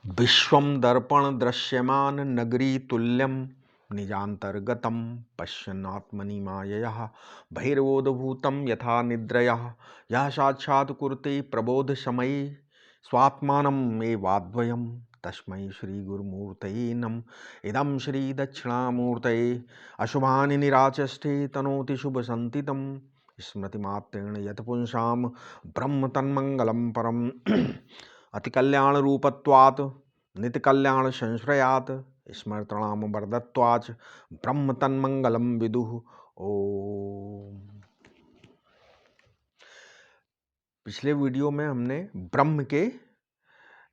विश्वं दर्पण दृश्यमान नगरी तुल्यं निजान्तर्गतं पश्यन्नात्मनि मायया बहिर्बोधभूतं यथा निद्रया यः साक्षात् कुरुते प्रबोधसमये स्वात्मानं एवाद्वयं तस्मै श्रीगुरुमूर्तये नमः। इदं श्रीदक्षिणामूर्तये अशुभानि निराचष्टे तनोति शुभसन्तितं स्मृतिमात्रेण यत् पुंसां ब्रह्म तन्मङ्गलं परम् अतिकल्याण रूपत्वात् नित्य कल्याण संश्रयात् स्मृतणाम वरदत्वाच ब्रह्म तन्मंगलम विदुः। ओम। पिछले वीडियो में हमने ब्रह्म के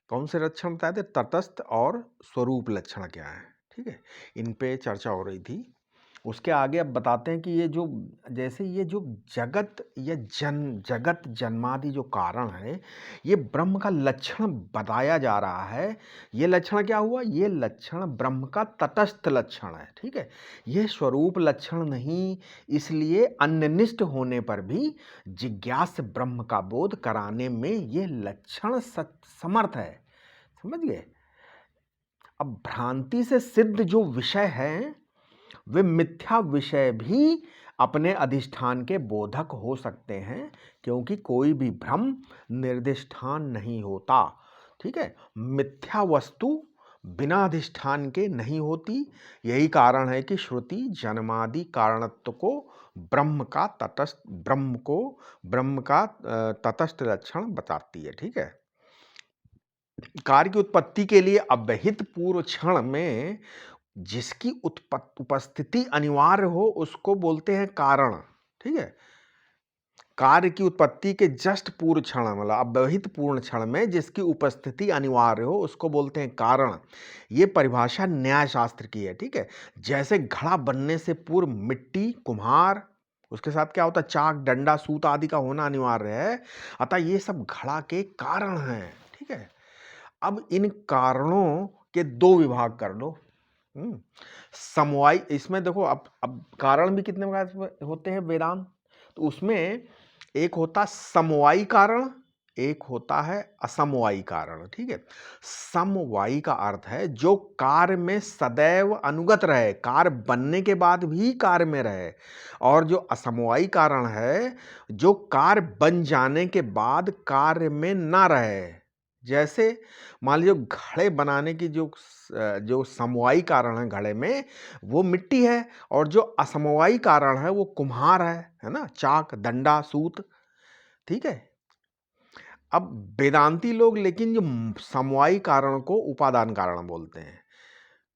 कौन से लक्षण बताए थे, तटस्थ और स्वरूप लक्षण क्या है, ठीक है, इन पे चर्चा हो रही थी। उसके आगे अब बताते हैं कि ये जो जैसे ये जो जगत जन्मादि जो कारण है, ये ब्रह्म का लक्षण बताया जा रहा है। ये लक्षण क्या हुआ? ये लक्षण ब्रह्म का तटस्थ लक्षण है, ठीक है, ये स्वरूप लक्षण नहीं। इसलिए अन्यनिष्ठ होने पर भी जिज्ञास ब्रह्म का बोध कराने में ये लक्षण समर्थ है। समझ गए? अब भ्रांति से सिद्ध जो विषय है वे मिथ्या विषय भी अपने अधिष्ठान के बोधक हो सकते हैं, क्योंकि कोई भी भ्रम निर्दिष्ठान नहीं होता, ठीक है। मिथ्या वस्तु बिना अधिष्ठान के नहीं होती। यही कारण है कि श्रुति जन्मादि कारणत्व को ब्रह्म का तटस्थ लक्षण बताती है, ठीक है। कार्य की उत्पत्ति के लिए अव्यहित पूर्व क्षण में जिसकी उपस्थिति अनिवार्य हो उसको बोलते हैं कारण, ठीक है। कार्य की उत्पत्ति के जस्ट पूर्व क्षण मतलब अव्यवहित पूर्ण क्षण में जिसकी उपस्थिति अनिवार्य हो उसको बोलते हैं कारण। ये परिभाषा न्याय शास्त्र की है, ठीक है। जैसे घड़ा बनने से पूर्व मिट्टी, कुम्हार, उसके साथ क्या होता है, चाक, डंडा, सूत आदि का होना अनिवार्य है। अतः ये सब घड़ा के कारण हैं, ठीक है। अब इन कारणों के दो विभाग कर लो। समवायी, इसमें देखो अब कारण भी कितने प्रकार होते हैं वेदांत, तो उसमें एक होता समवायी कारण, एक होता है असमवायी कारण, ठीक है। समवायी का अर्थ है जो कार्य में सदैव अनुगत रहे, कार्य बनने के बाद भी कार्य में रहे। और जो असमवायी कारण है जो कार्य बन जाने के बाद कार्य में ना रहे। जैसे मान लीजिए घड़े बनाने की जो समवायी कारण है घड़े में, वो मिट्टी है, और जो असमवायी कारण है वो कुम्हार है ना, चाक, डंडा, सूत, ठीक है। अब वेदांती लोग लेकिन जो समवायी कारण को उपादान कारण बोलते हैं।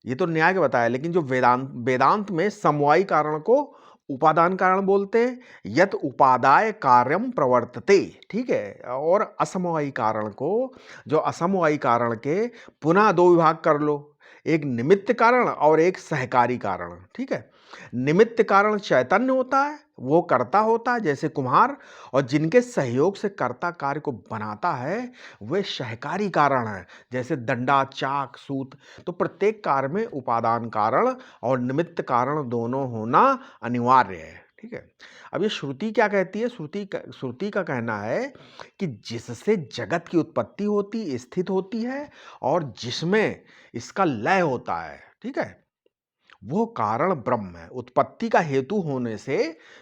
ये तो न्याय के बताया, लेकिन जो वेदांत में समवायी कारण को उपादान कारण बोलते हैं। यत उपादाय कार्यम प्रवर्तते, ठीक है। और असमवायी कारण को, जो असमवायी कारण के पुनः दो विभाग कर लो, एक निमित्त कारण और एक सहकारी कारण, ठीक है। निमित्त कारण चैतन्य होता है, वो कर्ता होता है जैसे कुम्हार, और जिनके सहयोग से कर्ता कार्य को बनाता है वे सहकारी कारण है जैसे डंडा, चाक, सूत। तो प्रत्येक कार्य में उपादान कारण और निमित्त कारण दोनों होना अनिवार्य है, ठीक है। अब ये श्रुति क्या कहती है? श्रुति का कहना है कि जिससे जगत की उत्पत्ति होती, स्थित होती है, और जिसमें इसका लय होता है, ठीक है, वो कारण ब्रह्म है। उत्पत्ति का हेतु होने से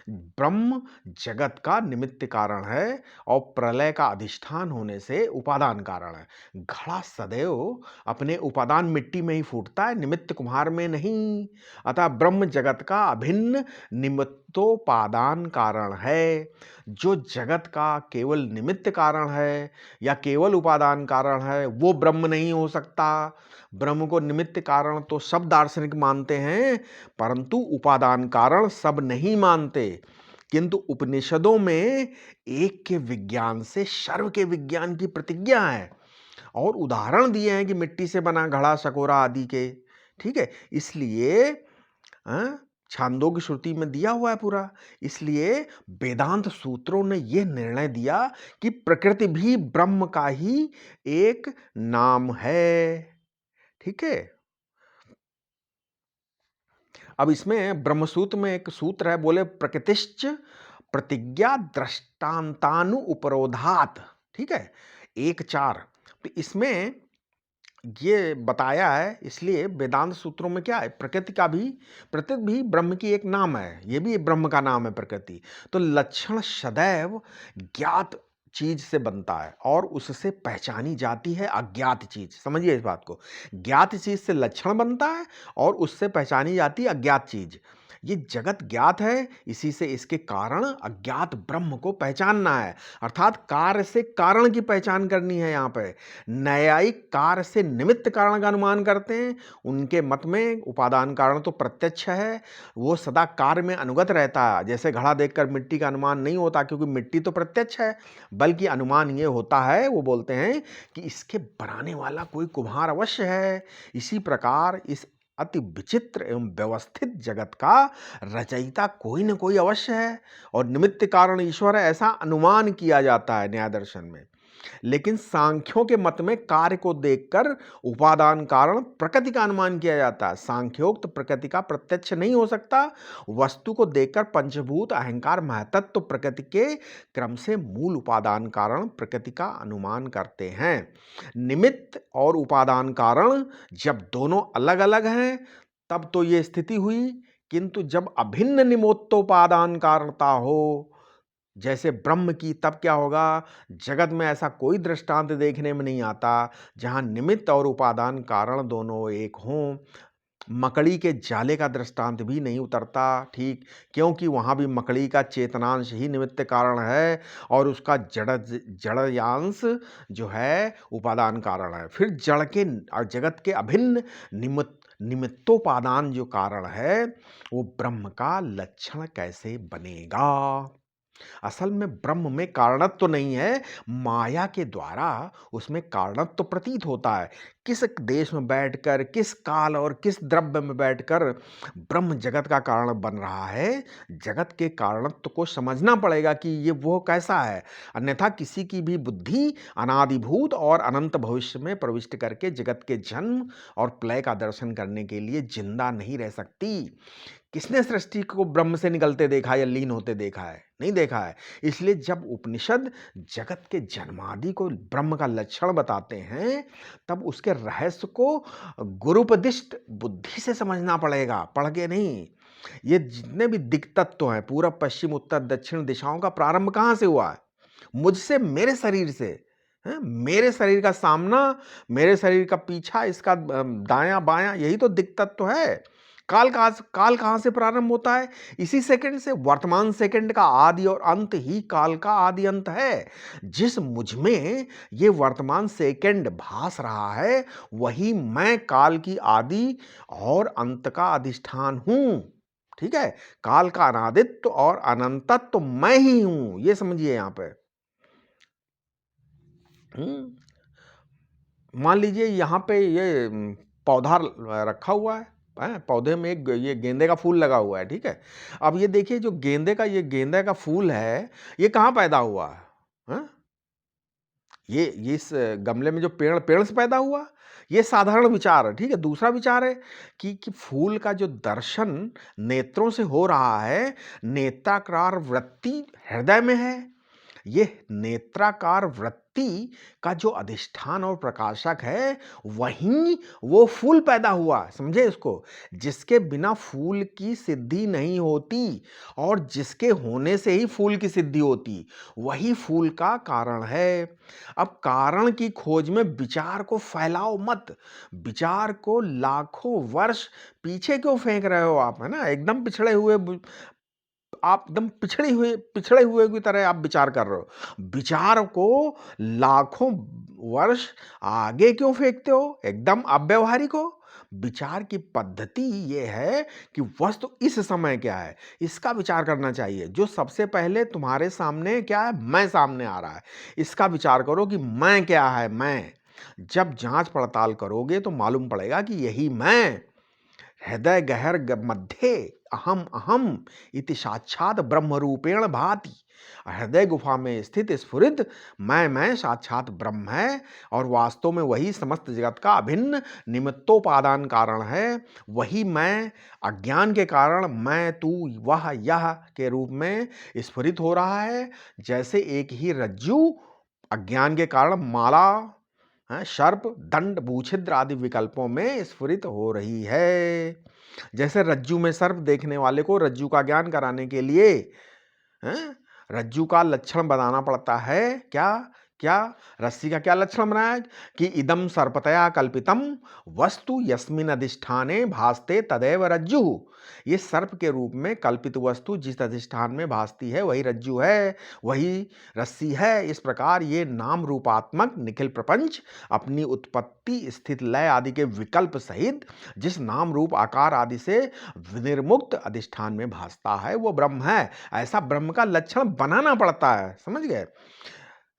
ब्रह्म जगत का निमित्त कारण है, और प्रलय का अधिष्ठान होने से उपादान कारण है। घड़ा सदैव अपने उपादान मिट्टी में ही फूटता है, निमित्त कुम्हार में नहीं। अतः ब्रह्म जगत का अभिन्न निमित्तोपादान कारण है। जो जगत का केवल निमित्त कारण है या केवल उपादान कारण है वो ब्रह्म नहीं हो सकता। ब्रह्म को निमित्त कारण तो सब दार्शनिक मानते हैं, परंतु उपादान कारण सब नहीं मानते। किंतु उपनिषदों में एक के विज्ञान से सर्व के विज्ञान की प्रतिज्ञा है, और उदाहरण दिए हैं कि मिट्टी से बना घड़ा, सकोरा आदि के, ठीक है। इसलिए छांदोग्य श्रुति में दिया हुआ है पूरा। इसलिए वेदांत सूत्रों ने यह निर्णय दिया कि प्रकृति भी ब्रह्म का ही एक नाम है, ठीक है। अब इसमें ब्रह्मसूत्र में एक सूत्र है, बोले प्रकृतिश्च प्रतिज्ञा दृष्टांतानु उपरोधात, ठीक है, 1:4। तो इसमें ये बताया है, इसलिए वेदांत सूत्रों में क्या है, प्रकृति भी ब्रह्म की एक नाम है, ये भी ब्रह्म का नाम है प्रकृति। तो लक्षण सदैव ज्ञात चीज से बनता है और उससे पहचानी जाती है अज्ञात चीज। समझिए इस बात को, ज्ञात चीज से लक्षण बनता है और उससे पहचानी जाती है अज्ञात चीज। ये जगत ज्ञात है, इसी से इसके कारण अज्ञात ब्रह्म को पहचानना है, अर्थात कार्य से कारण की पहचान करनी है। यहाँ पे न्यायिक कार्य से निमित्त कारण का अनुमान करते हैं। उनके मत में उपादान कारण तो प्रत्यक्ष है, वो सदा कार्य में अनुगत रहता है। जैसे घड़ा देखकर मिट्टी का अनुमान नहीं होता, क्योंकि मिट्टी तो प्रत्यक्ष है, बल्कि अनुमान ये होता है, वो बोलते हैं कि इसके बनाने वाला कोई कुम्हार अवश्य है। इसी प्रकार इस अति विचित्र एवं व्यवस्थित जगत का रचयिता कोई न कोई अवश्य है और निमित्त कारण ईश्वर है, ऐसा अनुमान किया जाता है न्याय दर्शन में। लेकिन सांख्यों के मत में कार्य को देखकर उपादान कारण प्रकृति का अनुमान किया जाता है। सांख्योक्त प्रकृति का प्रत्यक्ष नहीं हो सकता। वस्तु को देखकर पंचभूत अहंकार महतत्व प्रकृति के क्रम से मूल उपादान कारण प्रकृति का अनुमान करते हैं। निमित्त और उपादान कारण जब दोनों अलग अलग हैं तब तो ये स्थिति हुई, किंतु जब अभिन्न निमित्तोपादान कारणता हो, जैसे ब्रह्म की, तब क्या होगा, जगत में ऐसा कोई दृष्टांत देखने में नहीं आता जहां निमित्त और उपादान कारण दोनों एक हों। मकड़ी के जाले का दृष्टांत भी नहीं उतरता, ठीक, क्योंकि वहां भी मकड़ी का चेतनांश ही निमित्त कारण है और उसका जड़यांश जो है उपादान कारण है। फिर जड़ के और जगत के अभिन्न निमित्तोपादान जो कारण है, वो ब्रह्म का लक्षण कैसे बनेगा। असल में ब्रह्म में कारणत्व तो नहीं है, माया के द्वारा उसमें कारणत्व तो प्रतीत होता है। किस देश में बैठकर, किस काल और किस द्रव्य में बैठकर ब्रह्म जगत का कारण बन रहा है, जगत के कारणत्व को समझना पड़ेगा कि ये वो कैसा है। अन्यथा किसी की भी बुद्धि अनादिभूत और अनंत भविष्य में प्रविष्ट करके जगत के जन्म और प्रलय का दर्शन करने के लिए जिंदा नहीं रह सकती। किसने सृष्टि को ब्रह्म से निकलते देखा या लीन होते देखा है? नहीं देखा है। इसलिए जब उपनिषद जगत के जन्मादि को ब्रह्म का लक्षण बताते हैं, तब उसके रहस्य को गुरुपदिष्ट बुद्धि से समझना पड़ेगा, पढ़ के नहीं। ये जितने भी दिक् तत्व हैं, पूरब पश्चिम उत्तर दक्षिण दिशाओं का प्रारंभ कहाँ से हुआ है? मुझसे, मेरे शरीर से। मेरे शरीर का सामना, मेरे शरीर का पीछा, इसका दायां बायां, यही तो दिक् तत्व है। काल कहाँ से प्रारंभ होता है? इसी सेकंड से। वर्तमान सेकंड का आदि और अंत ही काल का आदि अंत है। जिस मुझ में ये वर्तमान सेकंड भास रहा है, वही मैं काल की आदि और अंत का अधिष्ठान हूं। ठीक है, काल का अनादित्व और अनंतत्व तो मैं ही हूं, ये समझिए यहां पे। मान लीजिए यहाँ पे ये पौधा रखा हुआ है, पौधे में एक ये गेंदे का फूल लगा हुआ है, ठीक है। अब ये देखिए, जो गेंदे का फूल है, ये कहाँ पैदा हुआ है? ये इस गमले में जो पेड़ से पैदा हुआ। ये साधारण विचार है, ठीक है। दूसरा विचार है कि फूल का जो दर्शन नेत्रों से हो रहा है, नेत्राकार वृत्ति हृदय में है। ये नेत्राकार वृत्ति का जो अधिष्ठान और प्रकाशक है, वहीं वो फूल पैदा हुआ। समझे इसको? जिसके बिना फूल की सिद्धि नहीं होती और जिसके होने से ही फूल की सिद्धि होती, वही फूल का कारण है। अब कारण की खोज में विचार को फैलाओ मत। विचार को लाखों वर्ष पीछे क्यों फेंक रहे हो आप, है ना? एकदम आप एकदम पिछड़े हुए की तरह आप विचार कर रहे हो। विचार को लाखों वर्ष आगे क्यों फेंकते हो? एकदम अव्यवहारिक हो। विचार की पद्धति ये है कि वस्तु इस समय क्या है, इसका विचार करना चाहिए। जो सबसे पहले तुम्हारे सामने क्या है, मैं सामने आ रहा है, इसका विचार करो कि मैं क्या है। मैं जब जांच पड़ताल करोगे तो मालूम पड़ेगा कि यही मैं। हृदय गहर मध्ये अहम अहम इति साक्षात ब्रह्म रूपेण भाति। हृदय गुफा में स्थित स्फुरित मैं साक्षात ब्रह्म है और वास्तव में वही समस्त जगत का अभिन्न निमित्तोपादान कारण है। वही मैं अज्ञान के कारण मैं तू वह यह के रूप में स्फुरित हो रहा है। जैसे एक ही रज्जु अज्ञान के कारण माला सर्प, दंड, भूछिद्र आदि विकल्पों में स्फुरित हो रही है। जैसे रज्जु में सर्प देखने वाले को रज्जु का ज्ञान कराने के लिए रज्जु का लक्षण बनाना पड़ता है। क्या क्या रस्सी का क्या लक्षण बनाया कि इदम सर्पतया कल्पितम वस्तु यस्मिन अधिष्ठाने भासते तदेव रज्जु। ये सर्प के रूप में कल्पित वस्तु जिस अधिष्ठान में भासती है वही रज्जु है, वही रस्सी है। इस प्रकार ये नाम रूपात्मक निखिल प्रपंच अपनी उत्पत्ति, स्थित, लय आदि के विकल्प सहित जिस नाम रूप आकार आदि से विनिर्मुक्त अधिष्ठान में भासता है वो ब्रह्म है। ऐसा ब्रह्म का लक्षण बनाना पड़ता है, समझ गए।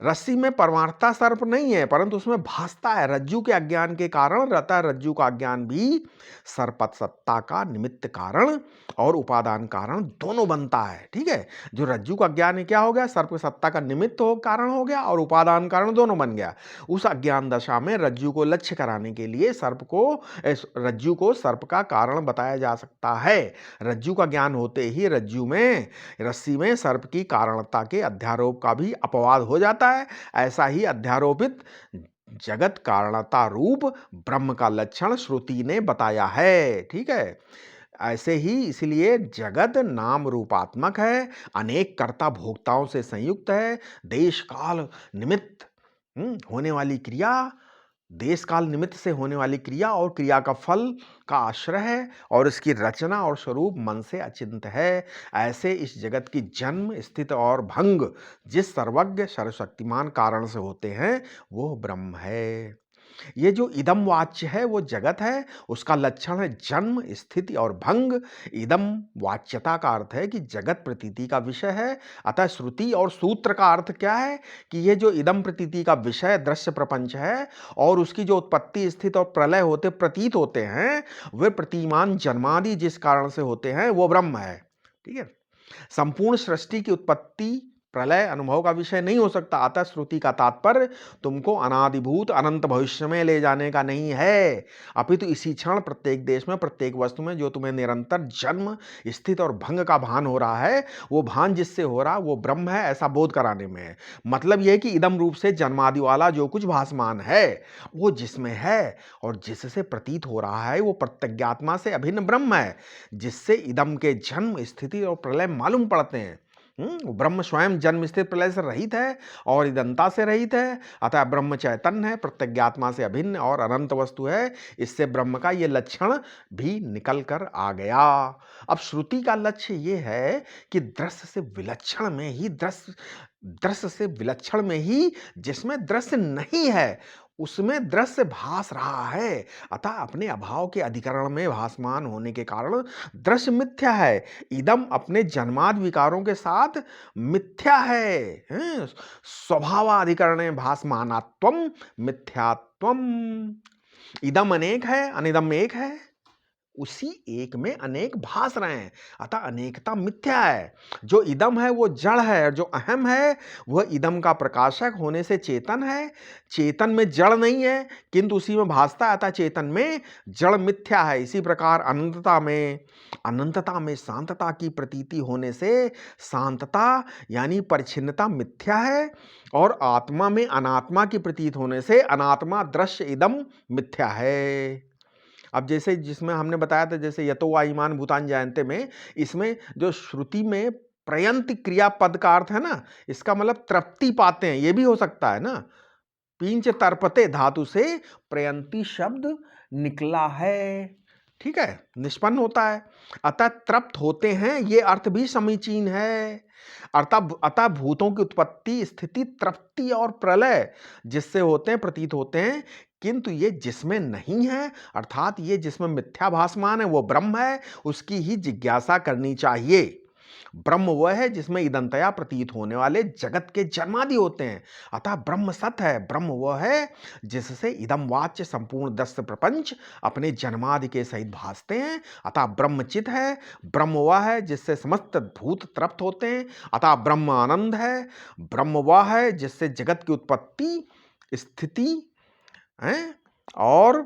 रस्सी में परमार्थता सर्प नहीं है, परंतु उसमें भासता है। रज्जु के अज्ञान के कारण रहता रज्जु का अज्ञान भी सर्पत सत्ता का निमित्त कारण और उपादान कारण दोनों बनता है। ठीक है, जो रज्जु का अज्ञान क्या हो गया, सर्प सत्ता का निमित्त हो कारण हो गया और उपादान कारण दोनों बन गया। उस अज्ञान दशा में रज्जु को लक्ष्य कराने के लिए रज्जु को सर्प का कारण बताया जा सकता है। रज्जु का ज्ञान होते ही रस्सी में सर्प की कारणता के अध्यारोप का भी अपवाद हो जाता है। ऐसा ही अध्यारोपित जगत कारणता रूप ब्रह्म का लक्षण श्रुति ने बताया है। ठीक है, ऐसे ही इसलिए जगत नाम रूपात्मक है, अनेक कर्ता भोक्ताओं से संयुक्त है, देश काल निमित्त होने वाली क्रिया, देश काल निमित्त से होने वाली क्रिया और क्रिया का फल का आश्रय है और इसकी रचना और स्वरूप मन से अचिंत है। ऐसे इस जगत की जन्म, स्थिति और भंग जिस सर्वज्ञ सर्वशक्तिमान कारण से होते हैं वो ब्रह्म है। ये जो इदम वाच्य है वो जगत है, उसका लक्षण है जन्म, स्थिति और भंग। इदम वाच्यता का अर्थ है कि जगत प्रतीति का विषय है। अतः श्रुति और सूत्र का अर्थ क्या है कि ये जो इदम प्रतीति का विषय दृश्य प्रपंच है और उसकी जो उत्पत्ति, स्थिति और प्रलय होते प्रतीत होते हैं वे प्रतिमान जन्मादि जिस कारण से होते हैं वो ब्रह्म है। ठीक है, संपूर्ण सृष्टि की उत्पत्ति प्रलय अनुभव का विषय नहीं हो सकता। अतः श्रुति का तात्पर्य तुमको अनादिभूत अनंत भविष्य में ले जाने का नहीं है, अपितु इसी क्षण प्रत्येक देश में प्रत्येक वस्तु में जो तुम्हें निरंतर जन्म, स्थिति और भंग का भान हो रहा है वो भान जिससे हो रहा वो ब्रह्म है, ऐसा बोध कराने में है। मतलब यह कि इदम रूप से जन्मादि वाला जो कुछ भासमान है वो जिसमें है और जिससे प्रतीत हो रहा है वो प्रत्यज्ञात्मा से अभिन्न ब्रह्म है, जिससे इदम के जन्म, स्थिति और प्रलय मालूम पड़ते हैं। ब्रह्म स्वयं जन्म, स्थिति, प्रलय से रहित है और इदंता से रहित है। अतः ब्रह्म चैतन्य है, प्रत्यज्ञात्मा से अभिन्न और अनंत वस्तु है। इससे ब्रह्म का ये लक्षण भी निकल कर आ गया। अब श्रुति का लक्ष्य ये है कि दृश्य से विलक्षण में ही जिसमें दृश्य नहीं है उसमें दृश्य भास रहा है। अतः अपने अभाव के अधिकरण में भासमान होने के कारण दृश्य मिथ्या है। इदम अपने जन्मादि विकारों के साथ मिथ्या है। स्वभावाधिकरणे भासमानात्वम मिथ्यात्वम। इदम अनेक है, अनिदम एक है, उसी एक में अनेक भास रहे हैं, अतः अनेकता मिथ्या है। जो इदम है वो जड़ है और जो अहम है वह इदम का प्रकाशक होने से चेतन है। चेतन में जड़ नहीं है किंतु उसी में भासता है, अतः चेतन में जड़ मिथ्या है। इसी प्रकार अनंतता में शांतता की प्रतीति होने से शांतता यानी परिच्छिन्नता मिथ्या है और आत्मा में अनात्मा की प्रतीत होने से अनात्मा दृश्य इदम मिथ्या है। अब जैसे जिसमें हमने बताया था जैसे यतो वा ईमान भूतान जायन्ते में, इसमें जो श्रुति में प्रयंत क्रियापद का अर्थ है ना, इसका मतलब तृप्ति पाते हैं, ये भी हो सकता है ना। पींच तर्पते धातु से प्रयंती शब्द निकला है। ठीक है, निष्पन्न होता है, अतः तृप्त होते हैं, ये अर्थ भी समीचीन है। अतः भूतों की उत्पत्ति, स्थिति, तृप्ति और प्रलय जिससे होते हैं प्रतीत होते हैं, किंतु ये जिसमें नहीं है अर्थात ये जिसमें मिथ्या भासमान है वो ब्रह्म है, उसकी ही जिज्ञासा करनी चाहिए। ब्रह्म वह है जिसमें इदंतया प्रतीत होने वाले जगत के जन्मादि होते हैं। अतः ब्रह्म सत है, ब्रह्म वह है जिससे इदम वाच्य संपूर्ण दस्य प्रपंच अपने जन्मादि के सहित भासते हैं। अतः ब्रह्म चित है, ब्रह्म वह है जिससे समस्त भूत तृप्त होते हैं। अतः ब्रह्म आनंद है, ब्रह्म वह है जिससे जगत की उत्पत्ति, स्थिति और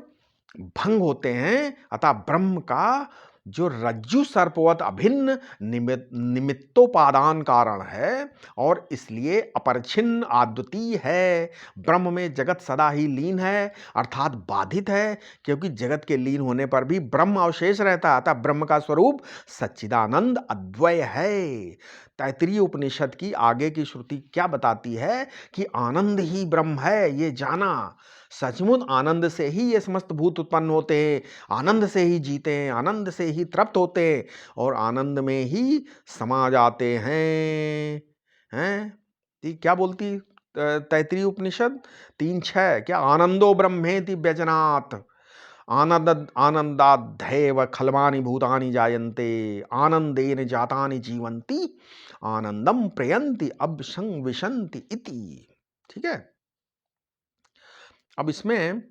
भंग होते हैं। अतः ब्रह्म का जो रज्जु सर्पवत अभिन्न निमित्तोपादान कारण है और इसलिए अपरिच्छिन्न अद्वितीय है। ब्रह्म में जगत सदा ही लीन है अर्थात बाधित है, क्योंकि जगत के लीन होने पर भी ब्रह्म अवशेष रहता है। अतः ब्रह्म का स्वरूप सच्चिदानंद अद्वय है। तैत्तिरीय उपनिषद की आगे की श्रुति क्या बताती है कि आनंद ही ब्रह्म है, ये जाना। सचमुच आनंद से ही ये समस्त भूत उत्पन्न होते हैं, आनंद से ही जीते हैं, आनंद से ही तृप्त होते हैं और आनंद में ही समा जाते हैं। क्या बोलती तैत्तिरीय उपनिषद 3:6? क्या आनंदो ब्रह्मेति व्यजनात् आनंद आनंदाध्यैव खलवानि भूतानि जायन्ते आनंदेन जातानि जीवन्ति आनंदम प्रयन्ति अभ्संविशन्ति इति। ठीक है। अब इसमें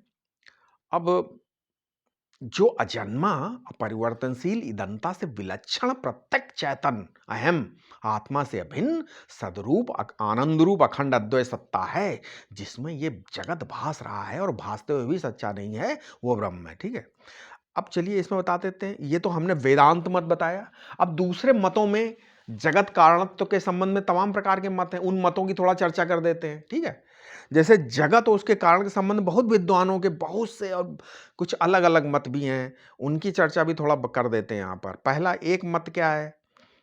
जो अजन्मा अपरिवर्तनशील इदंता से विलक्षण प्रत्यक चैतन अहम आत्मा से अभिन्न सदरूप आनंद रूप अखंड अद्वय सत्ता है, जिसमें ये जगत भास रहा है और भासते हुए भी सच्चा नहीं है, वो ब्रह्म है। ठीक है। अब चलिए इसमें बता देते हैं। ये तो हमने वेदांत मत बताया। अब दूसरे मतों में जगत कारणत्व के संबंध में तमाम प्रकार के मत हैं, उन मतों की थोड़ा चर्चा कर देते हैं। ठीक है। जैसे जगत और उसके कारण के संबंध में बहुत विद्वानों के बहुत से और कुछ अलग अलग मत भी हैं, उनकी चर्चा भी थोड़ा कर देते हैं यहाँ पर। पहला एक मत क्या है?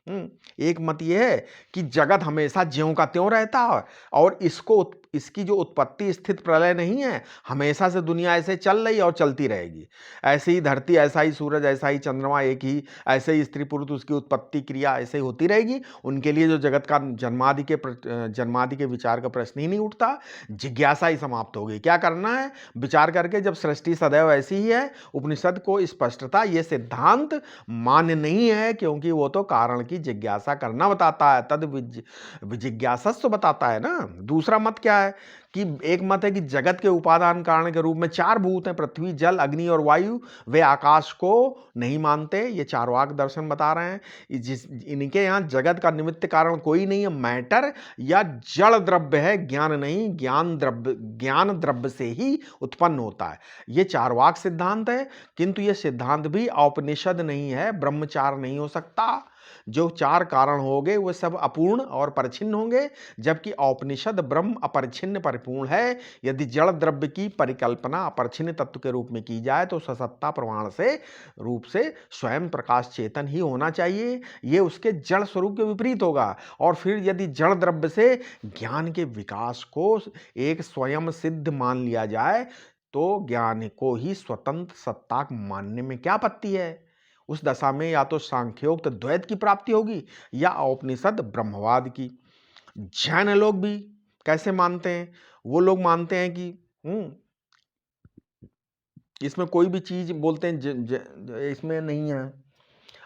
एक मत ये है कि जगत हमेशा ज्यों का त्यों रहता है और इसकी जो उत्पत्ति स्थिति प्रलय नहीं है, हमेशा से दुनिया ऐसे चल रही और चलती रहेगी। ऐसे ही धरती, ऐसा ही सूरज, ऐसा ही चंद्रमा एक ही, ऐसे ही स्त्री पुरुष, उसकी उत्पत्ति क्रिया ऐसे ही होती रहेगी। उनके लिए जो जगत का जन्मादि के विचार का प्रश्न ही नहीं उठता। जिज्ञासा ही समाप्त हो गई। क्या करना है? विचार करके, जब सृष्टि सदैव ऐसी ही है, उपनिषद को स्पष्टता ये सिद्धांत मान्य नहीं है, क्योंकि वो तो कारण की जिज्ञासा करना बताता है, तद विजिज्ञासस्व बताता है ना। दूसरा मत क्या है कि एक मत है कि जगत के उपादान कारण के रूप में 4 भूत हैं, पृथ्वी, जल, अग्नि और वायु। वे आकाश को नहीं मानते। ये चार्वाक दर्शन बता रहे हैं। इनके यहाँ जगत का निमित्त कारण कोई नहीं है, मैटर या जड़ द्रव्य है, ज्ञान नहीं। ज्ञान द्रव्य से ही उत्पन्न होता है। ये चार्वाक सिद्धांत है, किंतु ये सिद्धांत भी औपनिषद नहीं है। ब्रह्मचार नहीं हो सकता। जो 4 कारण होंगे वे सब अपूर्ण और परिच्छिन्न होंगे, जबकि औपनिषद ब्रह्म अपरिच्छिन्न परिपूर्ण है। यदि जड़ द्रव्य की परिकल्पना अपरिच्छिन्न तत्व के रूप में की जाए तो ससत्ता प्रमाण से रूप से स्वयं प्रकाश चेतन ही होना चाहिए। ये उसके जड़ स्वरूप के विपरीत होगा। और फिर यदि जड़ द्रव्य से ज्ञान के विकास को एक स्वयं सिद्ध मान लिया जाए तो ज्ञान को ही स्वतंत्र सत्ता मानने में क्या आपत्ति है? उस दशा में या तो सांख्योक्त द्वैत की प्राप्ति होगी या औपनिषद ब्रह्मवाद की। जैन लोग भी कैसे मानते हैं? वो लोग मानते हैं कि इसमें कोई भी चीज बोलते हैं इसमें नहीं है।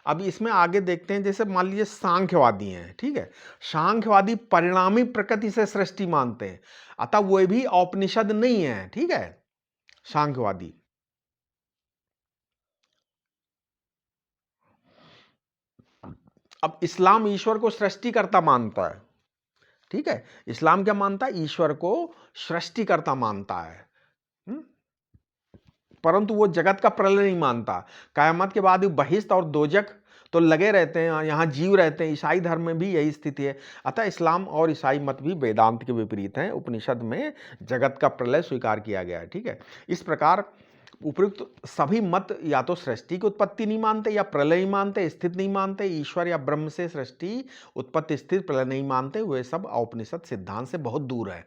अब इसमें आगे देखते हैं। जैसे मान लीजिए सांख्यवादी हैं, ठीक है। सांख्यवादी परिणामी प्रकृति से सृष्टि मानते हैं, अतः वो भी औपनिषद नहीं है। ठीक है। सांख्यवादी अब इस्लाम ईश्वर को सृष्टिकर्ता मानता है। ठीक है। इस्लाम क्या मानता है? ईश्वर को सृष्टिकर्ता मानता है। परंतु वो जगत का प्रलय नहीं मानता। कयामत के बाद बहिश्त और दोजख तो लगे रहते हैं, यहाँ जीव रहते हैं। ईसाई धर्म में भी यही स्थिति है। अतः इस्लाम और ईसाई मत भी वेदांत के विपरीत हैं। उपनिषद में जगत का प्रलय स्वीकार किया गया है। ठीक है। इस प्रकार उपयुक्त सभी मत या तो सृष्टि की उत्पत्ति नहीं मानते, या प्रलय नहीं मानते, स्थिति नहीं मानते, ईश्वर या ब्रह्म से सृष्टि उत्पत्ति स्थिति प्रलय नहीं मानते। वे सब औपनिषद सिद्धांत से बहुत दूर है।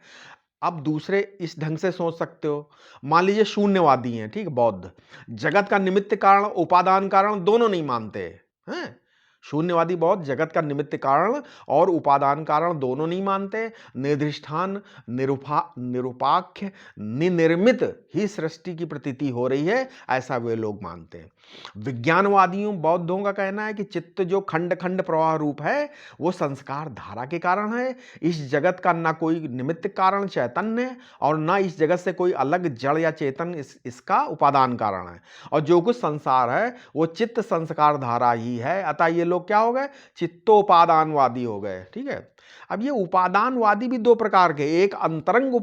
अब दूसरे इस ढंग से सोच सकते हो। मान लीजिए शून्यवादी हैं, ठीक, बौद्ध, जगत का निमित्त कारण उपादान कारण दोनों नहीं मानते हैं। शून्यवादी बौद्ध जगत का निमित्त कारण और उपादान कारण दोनों नहीं मानते। निर्धिष्ठान निरुपाख्य निनिर्मित ही सृष्टि की प्रतीति हो रही है, ऐसा वे लोग मानते हैं। विज्ञानवादियों बौद्धों का कहना है कि चित्त जो खंड खंड प्रवाह रूप है वो संस्कार धारा के कारण है। इस जगत का ना कोई निमित्त कारण चैतन्य और ना इस जगत से कोई अलग जड़ या चेतन इसका उपादान कारण है। और जो कुछ संसार है वो चित्त संस्कार धारा ही है। अतः ये लोग क्या हो गए? चित्तोपादानवादी हो गए। ठीक है। अब ये उपादानवादी भी 2 प्रकार के, एक अंतरंग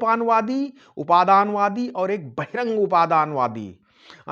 उपादानवादी और एक बहिरंग उपादानवादी।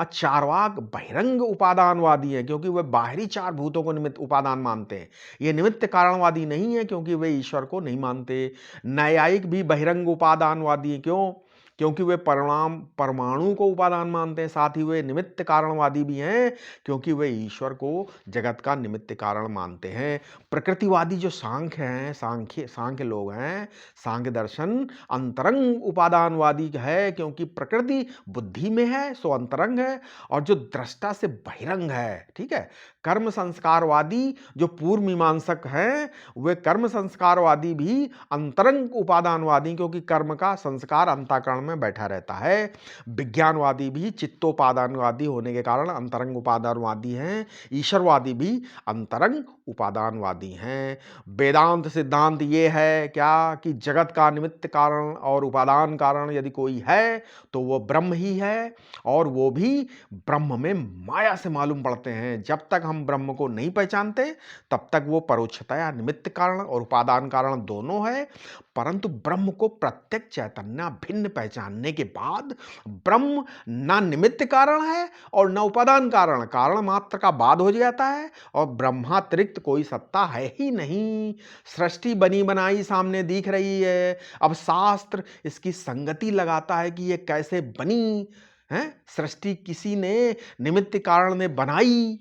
चार्वाक बहिरंग उपादानवादी हैं क्योंकि वे बाहरी चार भूतों को निमित्त उपादान मानते हैं। ये निमित्त कारणवादी नहीं है क्योंकि वे ईश्वर को नहीं मानते। न्यायिक भी बहिरंग उपादानवादी हैं। क्यों? क्योंकि वे परमाणु को उपादान मानते हैं। साथ ही वे निमित्त कारणवादी भी हैं क्योंकि वे ईश्वर को जगत का निमित्त कारण मानते हैं। प्रकृतिवादी जो सांख्य हैं, सांख्य लोग हैं, सांख्य दर्शन अंतरंग उपादानवादी है क्योंकि प्रकृति बुद्धि में है सो अंतरंग है और जो दृष्टा से बहिरंग है। ठीक है। कर्म संस्कारवादी जो पूर्व मीमांसक हैं वे कर्म संस्कारवादी भी अंतरंग उपादानवादी क्योंकि कर्म का संस्कार अंतःकरण में बैठा रहता है। विज्ञानवादी भी चित्तोपादानवादी होने के कारण अंतरंग उपादानवादी हैं। ईश्वरवादी भी अंतरंग उपादानवादी हैं। वेदांत सिद्धांत ये है क्या कि जगत का निमित्त कारण और उपादान कारण यदि कोई है तो वो ब्रह्म ही है और वो भी ब्रह्म में माया से मालूम पड़ते हैं। जब तक हम ब्रह्म को नहीं पहचानते तब तक वो परोक्षतया निमित्त कारण और उपादान कारण दोनों है। परंतु ब्रह्म को प्रत्यक्ष चैतन्य भिन्न पहचानने के बाद ब्रह्म ना निमित्त कारण है और न उपादान कारण, कारण मात्र का बाद हो जाता है और ब्रह्मातिरिक्त कोई सत्ता है ही नहीं। सृष्टि बनी बनाई सामने दिख रही है। अब शास्त्र इसकी संगति लगाता है कि ये कैसे बनी है। सृष्टि किसी ने निमित्त कारण ने बनाई।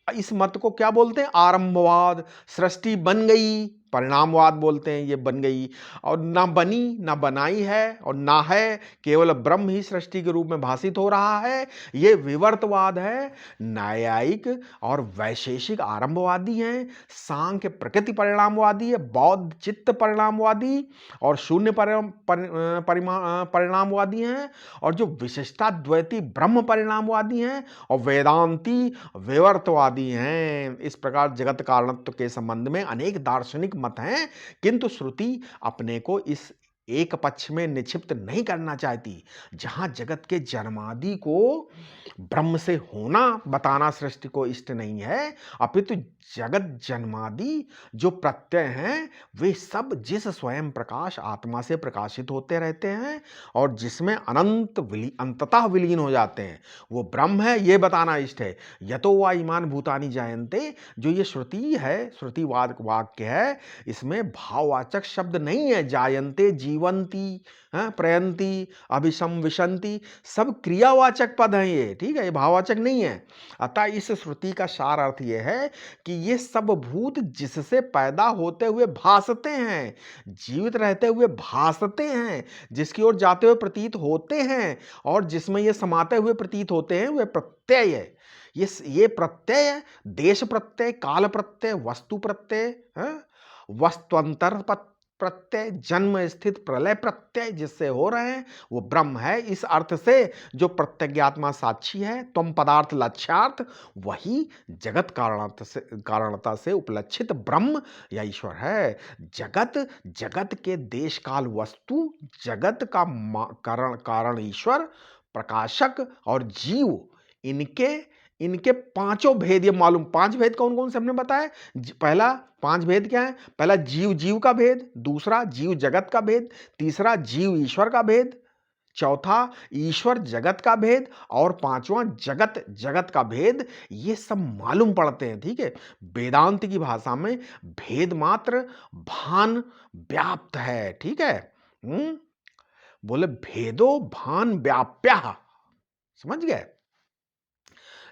इस मत को क्या बोलते हैं? आरंभवाद। सृष्टि बन गई, परिणामवाद बोलते हैं, ये बन गई और ना बनी ना बनाई है और ना है, केवल ब्रह्म ही सृष्टि के रूप में भाषित हो रहा है, ये विवर्तवाद है। न्यायिक और वैशेषिक आरंभवादी हैं। सांख्य प्रकृति परिणामवादी है। बौद्ध चित्त परिणामवादी और शून्य परिणामवादी हैं और जो विशिष्टाद्वैती ब्रह्म परिणामवादी हैं और वेदांती विवर्तवादी हैं। इस प्रकार जगत कारणत्व के संबंध में अनेक दार्शनिक मत हैं किंतु श्रुति अपने को इस एक पक्ष में निक्षिप्त नहीं करना चाहती जहां जगत के जन्मादि को ब्रह्म से होना बताना सृष्टि को इष्ट नहीं है, अपितु जगत जन्मादि जो प्रत्यय हैं वे सब जिस स्वयं प्रकाश आत्मा से प्रकाशित होते रहते हैं और जिसमें अंततः विलीन हो जाते हैं वो ब्रह्म है, ये बताना इष्ट है। यतो वा इमान भूतानि जायन्ते, जो ये श्रुति है, श्रुतिवाद वाक्य है, इसमें भाववाचक शब्द नहीं है। जायन्ते, जीवंती, प्रयंती, अभिसंविशंति, सब क्रियावाचक पद हैं ये। ठीक है, ये भाववाचक नहीं है। अतः इस श्रुति का सार अर्थ ये है कि ये सब भूत जिससे पैदा होते हुए भासते हैं, जीवित रहते हुए भासते हैं, जिसकी ओर जाते हुए प्रतीत होते हैं और जिसमें ये समाते हुए प्रतीत होते हैं, वे प्रत्यय है। ये प्रत्यय देश प्रत्यय, काल प्रत्यय, वस्तु प्रत्यय, वस्तुअंतर प्रत्यय, जन्म स्थित प्रलय प्रत्यय जिससे हो रहे हैं वो ब्रह्म है। इस अर्थ से जो प्रत्यज्ञात्मा साक्षी है, त्वम पदार्थ लक्ष्यार्थ, वही जगत कारणता से उपलक्षित ब्रह्म या ईश्वर है। जगत के देश काल वस्तु, जगत का कारण ईश्वर, प्रकाशक और जीव, इनके पांचों भेद ये मालूम। पांच भेद कौन कौन से हमने बताया? पहला पांच भेद क्या है? पहला जीव का भेद, दूसरा जीव जगत का भेद, तीसरा जीव ईश्वर का भेद, चौथा ईश्वर जगत का भेद और पांचवा जगत का भेद। ये सब मालूम पड़ते हैं। ठीक है, वेदांत की भाषा में भेद मात्र भान व्याप्त है। ठीक है, बोले भेदो भान व्याप्य, समझ गए?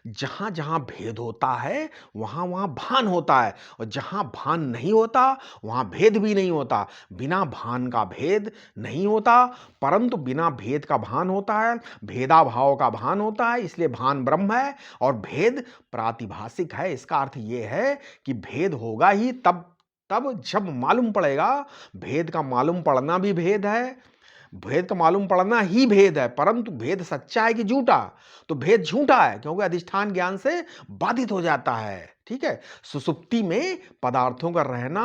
जहां जहां भेद होता है वहां वहां भान होता है और जहां भान नहीं होता वहां भेद भी नहीं होता। बिना भान का भेद नहीं होता, परंतु बिना भेद का भान होता है, भेदाभाव का भान होता है, इसलिए भान ब्रह्म है और भेद प्रातिभाषिक है। इसका अर्थ यह है कि भेद होगा ही तब जब मालूम पड़ेगा। भेद का मालूम पड़ना भी भेद है, भेद का मालूम पड़ना ही भेद है, परंतु भेद सच्चा है कि झूठा? तो भेद झूठा है क्योंकि अधिष्ठान ज्ञान से बाधित हो जाता है। ठीक है। सुषुप्ति में पदार्थों का रहना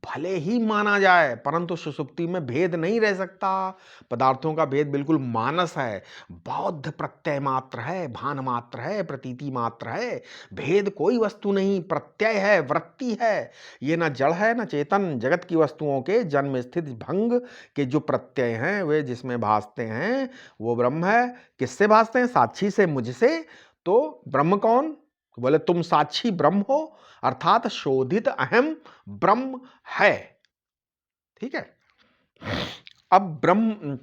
भले ही माना जाए, परंतु सुषुप्ति में भेद नहीं रह सकता। पदार्थों का भेद बिल्कुल मानस है, बौद्ध प्रत्यय मात्र है, भान मात्र है, प्रतीति मात्र है। भेद कोई वस्तु नहीं, प्रत्यय है, वृत्ति है। ये ना जड़ है ना चेतन। जगत की वस्तुओं के जन्म स्थिति भंग के जो प्रत्यय हैं वे जिसमें भासते हैं वो ब्रह्म है। किससे भासते हैं? साक्षी से, मुझसे। तो ब्रह्म कौन? बोले तुम साक्षी ब्रह्म हो, अर्थात शोधित अहम ब्रह्म है। ठीक है। अब ब्रह्म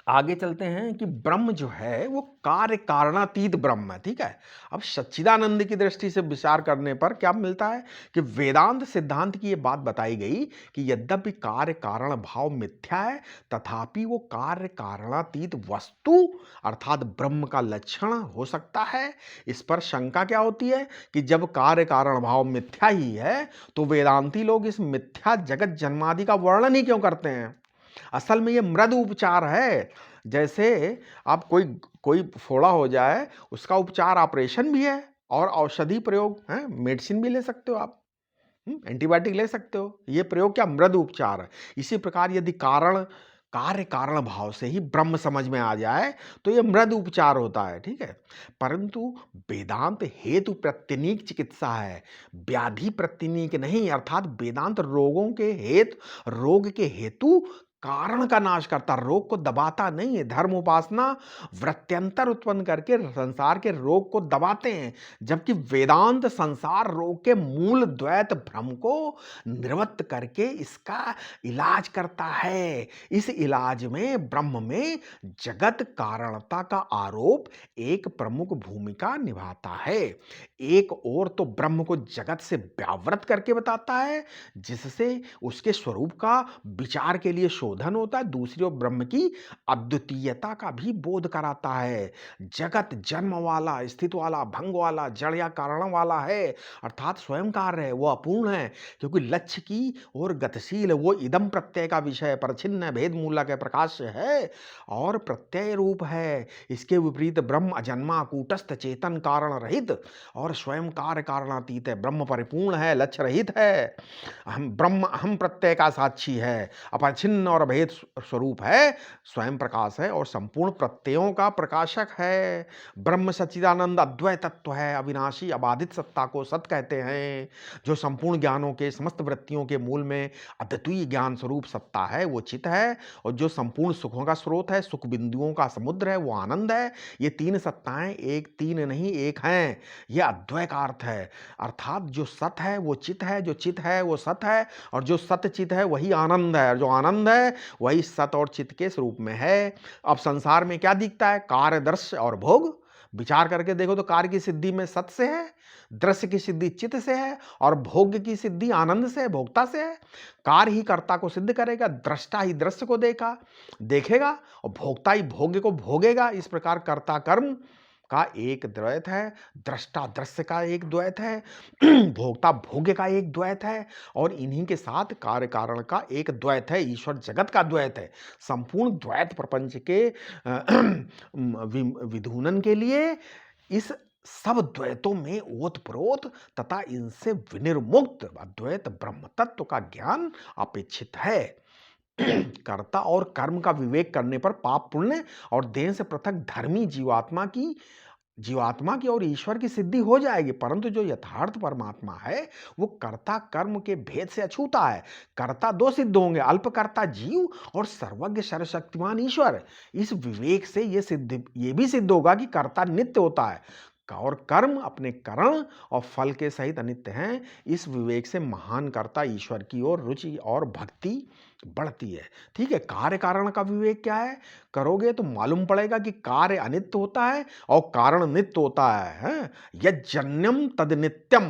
आगे चलते हैं कि ब्रह्म जो है वो कार्य कारणातीत ब्रह्म है। ठीक है। अब सच्चिदानंद की दृष्टि से विचार करने पर क्या मिलता है कि वेदांत सिद्धांत की ये बात बताई गई कि यद्यपि कार्य कारण भाव मिथ्या है, तथापि वो कार्य कारणातीत वस्तु अर्थात ब्रह्म का लक्षण हो सकता है। इस पर शंका क्या होती है कि जब कार्य कारण भाव मिथ्या ही है तो वेदांती लोग इस मिथ्या जगत जन्मादि का वर्णन ही क्यों करते हैं? असल में ये मृद उपचार है। जैसे आप कोई कोई फोड़ा हो जाए, उसका उपचार ऑपरेशन भी है और औषधि प्रयोग है, मेडिसिन भी ले सकते हो आप, एंटीबायोटिक ले सकते हो। ये प्रयोग क्या? मृद उपचार है। इसी प्रकार यदि कार्य कारण भाव से ही ब्रह्म समझ में आ जाए तो ये मृद उपचार होता है। ठीक है। परंतु वेदांत हेतु प्रत्यनीक चिकित्सा है, व्याधि प्रत्यनीक नहीं। अर्थात वेदांत रोगों के रोग के हेतु कारण का नाश करता, रोग को दबाता नहीं है। धर्म उपासना वृत्त्यंतर उत्पन्न करके संसार के रोग को दबाते हैं, जबकि वेदांत संसार रोग के मूल द्वैत भ्रम को निवृत्त करके इसका इलाज करता है। इस इलाज में ब्रह्म में जगत कारणता का आरोप एक प्रमुख भूमिका निभाता है। एक और तो ब्रह्म को जगत से व्यावृत करके बताता है, जिससे उसके स्वरूप का विचार के लिए शोधन होता है। दूसरी ओर ब्रह्म की अद्वितीयता का भी बोध कराता है। जगत जन्म वाला, स्थित वाला, भंग वाला, जड़ या कारण वाला है, अर्थात स्वयं कार्य है, वो अपूर्ण है, क्योंकि लक्ष्य की ओर गतिशील है। वो इदम प्रत्यय का विषय परिच्छिन्न भेद मूलक है, प्रकाश है और प्रत्यय रूप है। इसके विपरीत ब्रह्म अजन्मा, कूटस्थ, चेतन, कारण रहित और स्वयं कार्य कारणातीत है। ब्रह्म परिपूर्ण है, लक्ष्य रहित है। हम ब्रह्म अहम प्रत्यय का साक्षी है, अपरिच्छिन्न और अभेद स्वरूप है, स्वयं प्रकाश है और संपूर्ण प्रत्ययों का प्रकाशक है। ब्रह्म सच्चिदानंद अद्वैत तत्व है, अविनाशी अबाधित सत्ता को सत कहते हैं। जो संपूर्ण ज्ञानों के, समस्त वृत्तियों के मूल में अद्वितीय ज्ञान स्वरूप सत्ता है वो चित है, और जो संपूर्ण सुखों का स्रोत है, सुख बिंदुओं का समुद्र है, वो आनंद है। ये तीन सत्ताएं एक तीन नहीं एक हैं। यह अद्वैत का अर्थ है। अर्थात जो सत है वो चित है, जो चित है वो सत है, और जो सत चित है वही आनंद है, और जो आनंद है वही सत और चित के स्वरूप में है। अब संसार में क्या दिखता है? कार्य, दृश्य और भोग। विचार करके देखो तो कार्य की सिद्धि में सत से है, दृश्य की सिद्धि चित्त से है, और भोग्य की सिद्धि आनंद से, भोक्ता से है। कार्य ही कर्ता को सिद्ध करेगा, दृष्टा ही दृश्य को देखेगा, और भोक्ता ही भोग्य को भोगेगा। इस प्रकार कर्ता कर्म का एक द्वैत है, दृष्टा दृश्य का एक द्वैत है, भोक्ता भोग्य का एक द्वैत है, और इन्हीं के साथ कार्य कारण का एक द्वैत है, ईश्वर जगत का द्वैत है। संपूर्ण द्वैत प्रपंच के विधूनन के लिए इस सब द्वैतों में ओतप्रोत तथा इनसे विनिर्मुक्त अद्वैत ब्रह्म तत्व का ज्ञान अपेक्षित है। कर्ता और कर्म का विवेक करने पर पाप पुण्य और देह से पृथक धर्मी जीवात्मा की और ईश्वर की सिद्धि हो जाएगी। परंतु जो यथार्थ परमात्मा है वो कर्ता कर्म के भेद से अछूता है। कर्ता दो सिद्ध होंगे, अल्पकर्ता जीव और सर्वज्ञ सर्वशक्तिमान ईश्वर। इस विवेक से ये भी सिद्ध होगा कि कर्ता नित्य होता है और कर्म अपने करण और फल के सहित अनित्य हैं। इस विवेक से महान कर्ता ईश्वर की ओर रुचि और भक्ति बढ़ती है। ठीक है। कार्य कारण का विवेक क्या है? करोगे तो मालूम पड़ेगा कि कार्य अनित्य होता है और कारण नित्य होता है। यज्जन्यम तद नित्यम,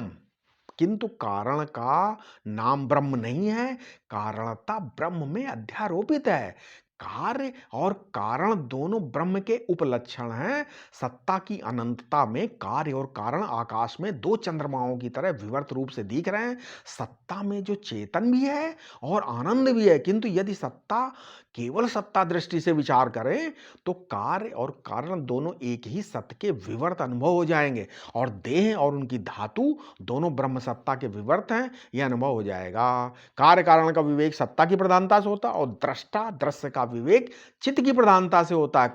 किंतु कारण का नाम ब्रह्म नहीं है, कारणता ब्रह्म में अध्यारोपित है। कार्य और कारण दोनों ब्रह्म के उपलक्षण हैं। सत्ता की अनंतता में कार्य और कारण आकाश में दो चंद्रमाओं की तरह विवर्त रूप से दिख रहे हैं। सत्ता में जो चेतन भी है और आनंद भी है, किंतु यदि सत्ता केवल सत्ता दृष्टि से विचार करें तो कार्य और कारण दोनों एक ही सत्य के विवर्त अनुभव हो जाएंगे और देह और उनकी धातु दोनों ब्रह्म सत्ता के विवर्त हैं, यह अनुभव हो जाएगा। कार्य कारण का विवेक सत्ता की प्रधानता से होता है और दृष्टा दृश्य का विवेक चित्त की प्रधानता से होता है।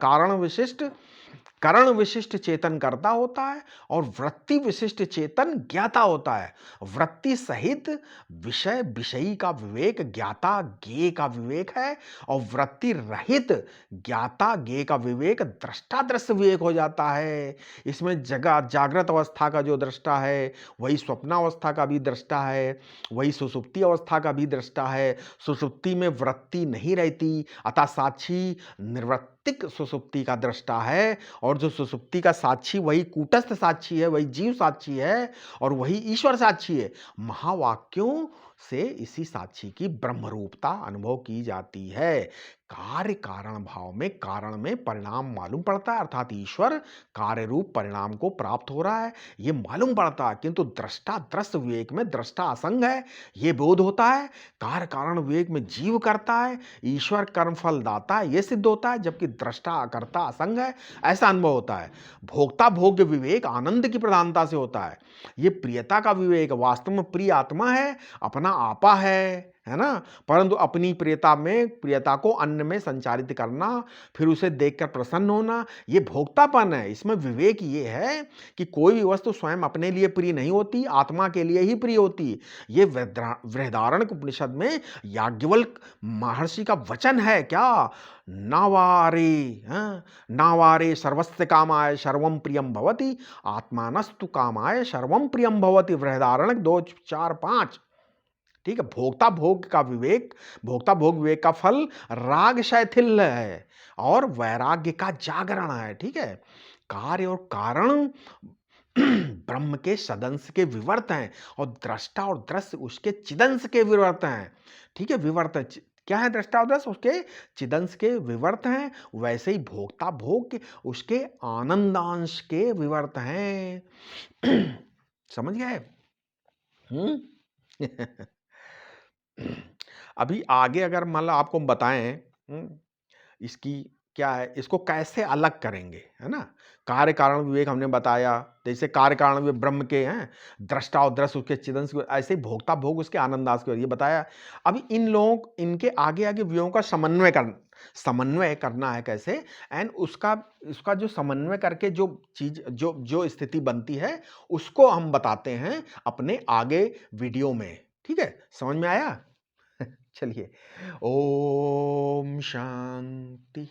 करण विशिष्ट चेतन कर्ता होता है और वृत्ति विशिष्ट चेतन ज्ञाता होता है। वृत्ति सहित विषय विषयी का विवेक ज्ञाता ज्ञेय का विवेक है और वृत्ति रहित ज्ञाता ज्ञेय का विवेक दृष्टा दृश्य विवेक हो जाता है। इसमें जगह जागृत अवस्था का जो दृष्टा है वही स्वप्नावस्था का भी दृष्टा है, वही सुषुप्ति अवस्था का भी दृष्टा है। सुषुप्ति में वृत्ति नहीं रहती, अतः साक्षी निर्वृत्तिक सुषुप्ति का दृष्टा है और जो सुषुप्ति का साक्षी वही कूटस्थ साक्षी है, वही जीव साक्षी है और वही ईश्वर साक्षी है। महावाक्यों से इसी साक्षी की ब्रह्मरूपता अनुभव की जाती है। कार्य कारण भाव में कारण में परिणाम मालूम पड़ता है, अर्थात ईश्वर कार्य रूप परिणाम को प्राप्त हो रहा है ये मालूम पड़ता है, किंतु दृष्टा दृश्य विवेक में दृष्टा असंग है ये बोध होता है। कार्य कारण विवेक में जीव करता है, ईश्वर कर्मफल दाता है ये सिद्ध होता है, जबकि दृष्टा करता असंग है ऐसा अनुभव होता है। भोक्ता भोग्य विवेक आनंद की प्रधानता से होता है। ये प्रियता का विवेक वास्तव में प्रिय आत्मा है, अपना आपा है ना, परंतु अपनी प्रियता को अन्य में संचारित करना, फिर उसे देखकर प्रसन्न होना, ये भोक्तापन है। इसमें विवेक ये है कि कोई भी वस्तु स्वयं अपने लिए प्रिय नहीं होती, आत्मा के लिए ही प्रिय होती। ये बृहदारण्यक उपनिषद में याज्ञवल्क्य महर्षि का वचन है क्या, नावारे नावारे सर्वस्य कामाय सर्वं प्रियम भवति आत्मानस्तु कामाय सर्वं प्रियम भवति। बृहदारण्यक 2:4-5। ठीक है। भोक्ता भोग विवेक का फल राग शैथिल्य है और वैराग्य का जागरण है। ठीक है। कार्य और कारण ब्रह्म के सदंश के विवर्त हैं और दृष्टा और दृश्य उसके चिदंश के विवर्त हैं। ठीक है। विवर्त क्या है? दृष्टा और दृश्य उसके चिदंश के विवर्त हैं, वैसे ही भोक्ता भोग उसके आनंदांश के विवर्त हैं। समझ गए? अभी आगे अगर मान लो आपको बताएं इसकी क्या है, इसको कैसे अलग करेंगे, है ना। कार्य कारण विवेक हमने बताया, जैसे कार्य कारण विवेक ब्रह्म के हैं, दृष्टा और दृश्य उसके चिदंश के, ऐसे ही भोक्ता भोग उसके आनंदास के, ये बताया। अभी इन लोग इनके आगे आगे वियों का समन्वय करना है कैसे, एंड उसका जो समन्वय करके जो चीज जो स्थिति बनती है उसको हम बताते हैं अपने आगे वीडियो में। ठीक है, समझ में आया? चलिए, ओम शांति।